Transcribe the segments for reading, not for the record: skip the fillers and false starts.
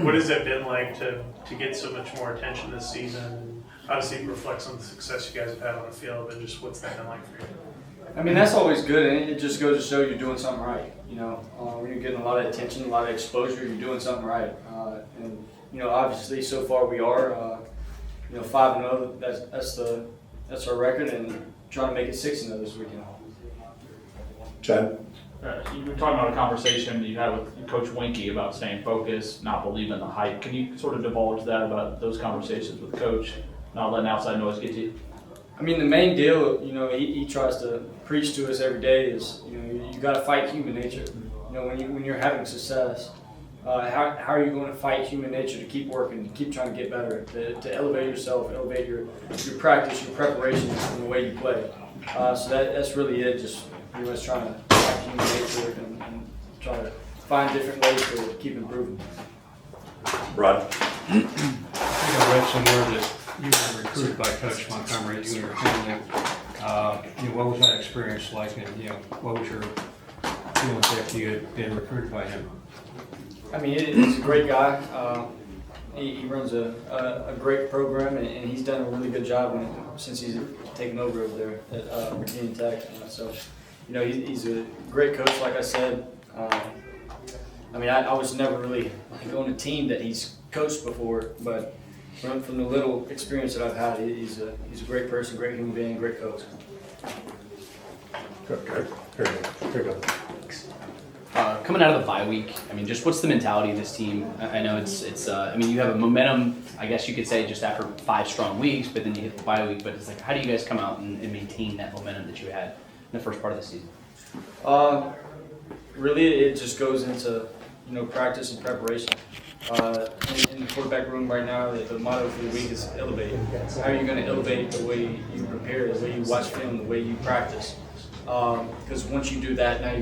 What has it been like to get so much more attention this season? Obviously, it reflects on the success you guys have had on the field, but just what's that been like for you? I mean, that's always good, and it just goes to show you're doing something right. You know, when you're getting a lot of attention, a lot of exposure, you're doing something right. And you know, obviously, so far we are, 5-0. That's our record, and trying to make it 6-0 this weekend. Chad? You were talking about a conversation you had with Coach Winkie about staying focused, not believing the hype. Can you sort of divulge that about those conversations with Coach, not letting outside noise get to you? I mean, the main deal, he tries to preach to us every day is, you got to fight human nature. You know, when you're having success, how are you going to fight human nature to keep working, to keep trying to get better, to elevate yourself, elevate your practice, your preparation, and the way you play. So that's really it. Just pretty much trying to fight human nature and try to find different ways to keep improving. Rod? I think I read somewhere that you were recruited by Coach Montgomery, you and your family. What was that experience like, and what was your feelings after you had been recruited by him? I mean, he's a great guy. He runs a great program, and he's done a really good job since he's taken over there at Virginia Tech. So, he's a great coach, like I said. I mean, I was never really on a team that he's coached before, but from the little experience that I've had, he's a great person, great human being, great coach. Okay. Here you go. Coming out of the bye week, I mean, just what's the mentality of this team? I know it's. I mean, you have a momentum, I guess you could say, just after 5 strong weeks, but then you hit the bye week. But it's like, how do you guys come out and maintain that momentum that you had in the first part of the season? Really, it just goes into practice and preparation. In the quarterback room right now, the motto for the week is elevate. How are you going to elevate the way you prepare, the way you watch film, the way you practice? Because once you do that, now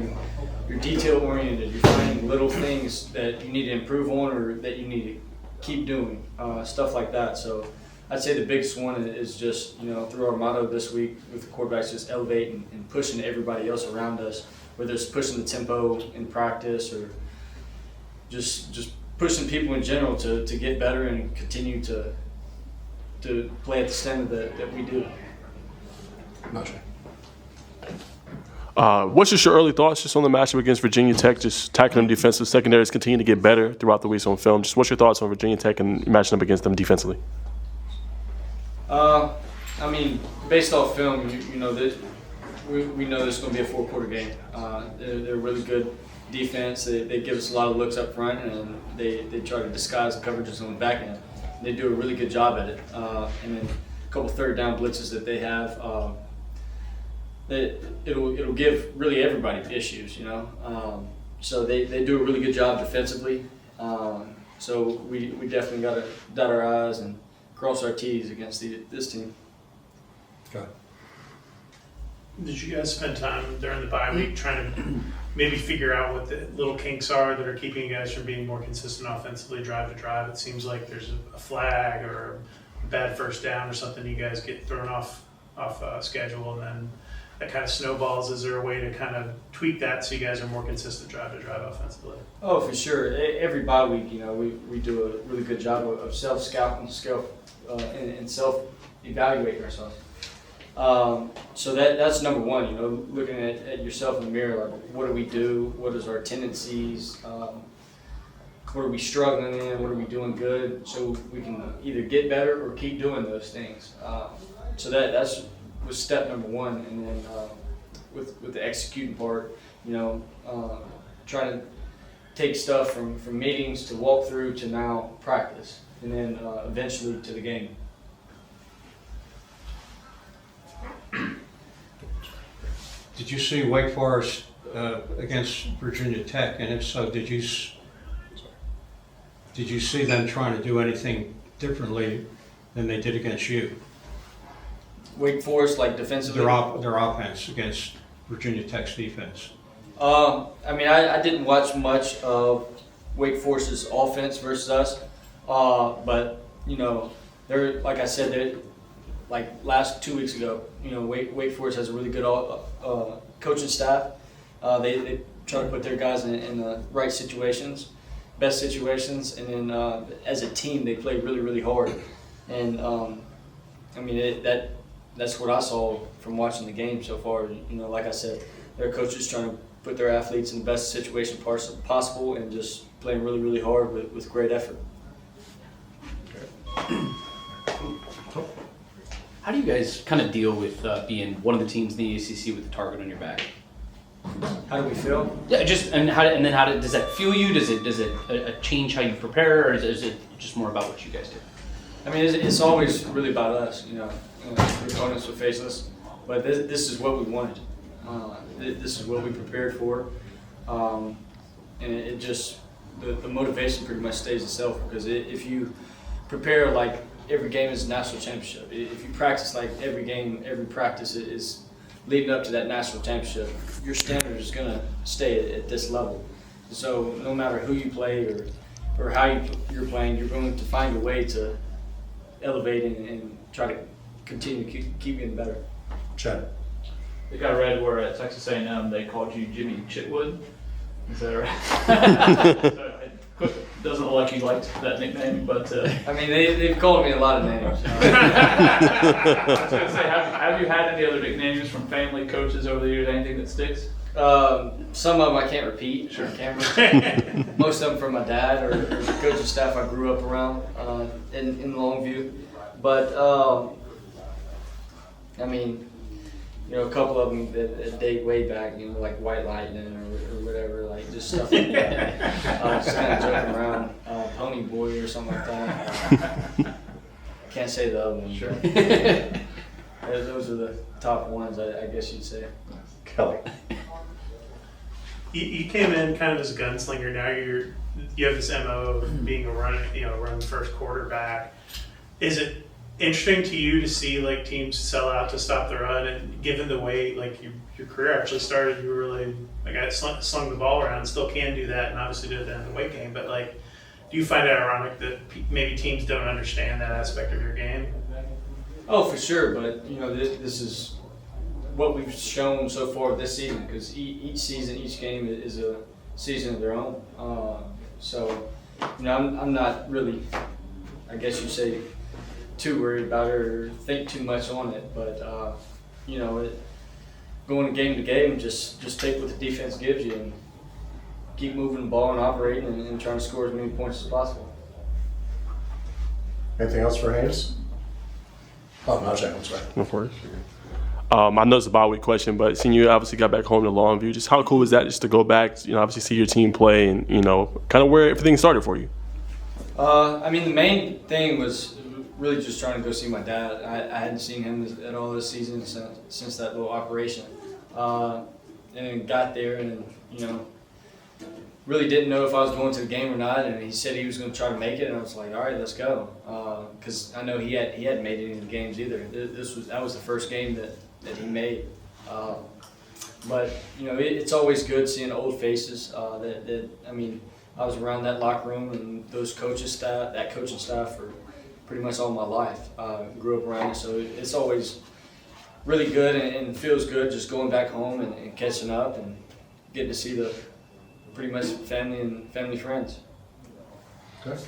you're detail-oriented. You're finding little things that you need to improve on or that you need to keep doing, stuff like that. So I'd say the biggest one is just, through our motto this week with the quarterbacks, just elevate and pushing everybody else around us, whether it's pushing the tempo in practice or just pushing people in general to get better and continue to play at the standard that we do. Najee. What's just your early thoughts just on the matchup against Virginia Tech, just tackling them defensive secondaries continue to get better throughout the weeks on film? Just what's your thoughts on Virginia Tech and matching up against them defensively? I mean, based off film, we know this is going to be a 4-quarter game. They're a really good defense. They give us a lot of looks up front, and they try to disguise the coverages on the back end. They do a really good job at it. And then a couple third down blitzes that they have. It'll give really everybody issues, So they do a really good job defensively. So we definitely got to dot our I's and cross our T's against this team. Okay. Did you guys spend time during the bye week trying to maybe figure out what the little kinks are that are keeping you guys from being more consistent offensively drive to drive? It seems like there's a flag or a bad first down or something, you guys get thrown off schedule, and then that kind of snowballs. Is there a way to kind of tweak that so you guys are more consistent drive to drive offensively? Oh, for sure. Every bye week, we do a really good job of self-scouting, and self-evaluating ourselves. So that's number one, looking at yourself in the mirror, like what do we do? What is our tendencies? What are we struggling in? What are we doing good? So we can either get better or keep doing those things. So that's was step number one. And then with the executing part, trying to take stuff from meetings to walkthrough to now practice, and then eventually to the game. Did you see Wake Forest against Virginia Tech, and if so, did you see them trying to do anything differently than they did against you? Wake Forest, like defensively? Their offense against Virginia Tech's defense. I mean, I didn't watch much of Wake Forest's offense versus us, but they're, like I said, they're like last 2 weeks ago. Wake Forest has a really good coaching staff. They try to put their guys in the right situations. best situations, and then as a team they play really, really hard. And I mean that's what I saw from watching the game so far. You know, like I said, their coaches trying to put their athletes in the best situation possible and just playing really, really hard with great effort. How do you guys kind of deal with being one of the teams in the ACC with the target on your back? How do we feel? Yeah, just and does that fuel you? Does it change how you prepare, or is it just more about what you guys do? I mean, it's always really about us, you know. The opponents will face us, but this is what we wanted. This is what we prepared for, and it just the motivation pretty much stays itself, because if you prepare like every game is a national championship, if you practice like every game, every practice is leading up to that national championship, your standard is going to stay at this level. So no matter who you play or how you're playing, you're going to find a way to elevate and try to continue to keep getting better. Chad. I think I read where at Texas A&M they called you Jimmy Chitwood. Is that right? So it doesn't look like you liked that nickname, but I mean, they've called me a lot of names. I was going to say, have you had any other nicknames from family, coaches over the years? Anything that sticks? Some of them I can't repeat on camera. Most of them from my dad or the coaching staff I grew up around in Longview. But I mean, you know, a couple of them that date way back, you know, like White Lightning or whatever, like just stuff like that. Just kind of joking around, Pony Boy or something like that. Can't say the other ones. Sure. Those are the top ones, I guess you'd say. Kelly. You came in kind of as a gunslinger. Now you have this MO of being a run first quarterback. Is it interesting to you to see like teams sell out to stop the run, and given the way like your career actually started, you were really like I slung the ball around, still can do that, and obviously do it in the weight game. But like, do you find it ironic that maybe teams don't understand that aspect of your game? Oh, for sure. But you know, this is what we've shown so far this season, because each season, each game is a season of their own. So, you know, I'm not really, I guess you'd say, too worried about it or think too much on it. But, you know, going game to game, just take what the defense gives you and keep moving the ball and operating and trying to score as many points as possible. Anything else for Haynes? Oh, Najee, I'm sorry. No worries. I know it's a bye week question, but seeing you obviously got back home to Longview, just how cool is that just to go back, you know, obviously see your team play and, you know, kind of where everything started for you? I mean, the main thing was really just trying to go see my dad. I hadn't seen him at all this season since that little operation. And then got there and, you know, really didn't know if I was going to the game or not, and he said he was going to try to make it, and I was like, all right, let's go. Because I know he hadn't made any of the games either. That was the first game that he made. But you know, it's always good seeing old faces. I mean, I was around that locker room and those coaching staff for pretty much all my life. Grew up around it, so it's always really good and feels good just going back home and catching up and getting to see the pretty much family and family friends. Okay.